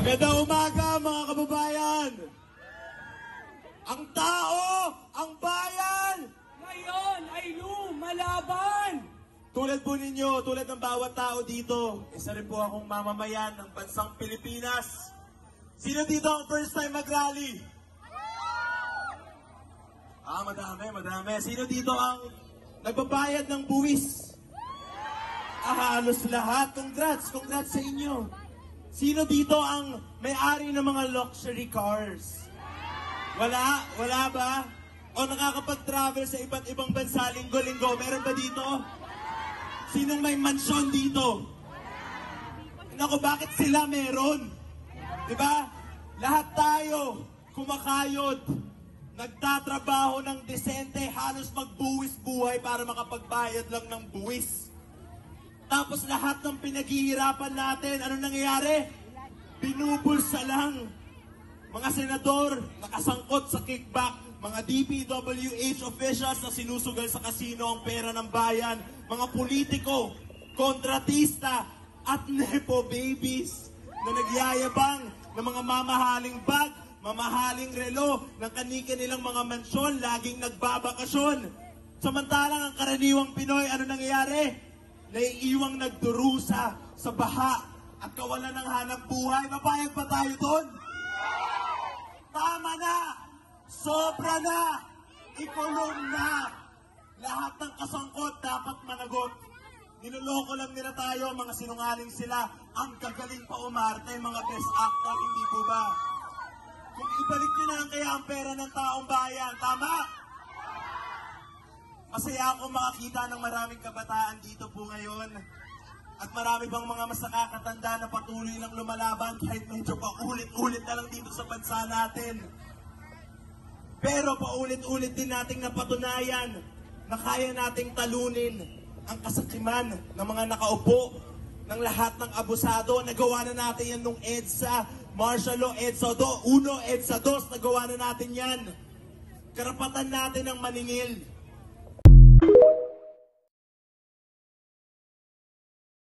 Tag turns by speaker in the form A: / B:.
A: Magandang umaga mga kababayan! Ang tao, ang bayan!
B: Ngayon ay lumalaban!
A: Tulad po ninyo, tulad ng bawat tao dito, isa rin po akong mamamayan ng bansang Pilipinas. Sino dito ang first time mag-rally? Madami. Sino dito ang nagbabayad ng buwis? Halos lahat. Congrats sa inyo. Sino dito ang may-ari ng mga luxury cars? Wala ba? O nakakapag-travel sa iba't ibang bansa linggo-linggo? Meron ba dito? Sinong may mansyon dito? Naku, bakit sila meron? Diba? Lahat tayo kumakayod, nagtatrabaho ng desente, halos magbuwis buhay para makapagbayad lang ng buwis. Tapos lahat ng pinaghihirapan natin, ano nangyayari? Binubulsa lang. Mga senador, nakasangkot sa kickback. Mga DPWH officials na sinusugal sa kasino ang pera ng bayan. Mga politiko, kontratista, at nepo babies na nagyayabang ng mga mamahaling bag, mamahaling relo, ng kani-kanilang mga mansyon, laging nagbabakasyon. Samantalang ang karaniwang Pinoy, ano nangyayari? Naiiwang nagdurusa sa baha at kawalan ng hanap buhay. Mapayag pa tayo doon? Tama na! Sobra na! Ikulong na! Lahat ng kasangkot dapat managot. Niloloko lang nila tayo, mga sinungaling sila. Ang gagaling pa umarte, mga best actor, hindi po ba? Kung ibalik nyo na lang kaya ang pera ng taong bayan, tama? Masaya akong makakita ng maraming kabataan dito po ngayon. At marami bang mga mas nakakatanda na patuloy lang lumalaban kahit medyo paulit-ulit na lang dito sa bansa natin. Pero paulit-ulit din nating napatunayan na kaya nating talunin ang kasakiman ng mga nakaupo, ng lahat ng abusado. Nagawa na natin yan nung EDSA, martial law, EDSA 1, EDSA 2, nagawa na natin yan. Karapatan natin ang maningil.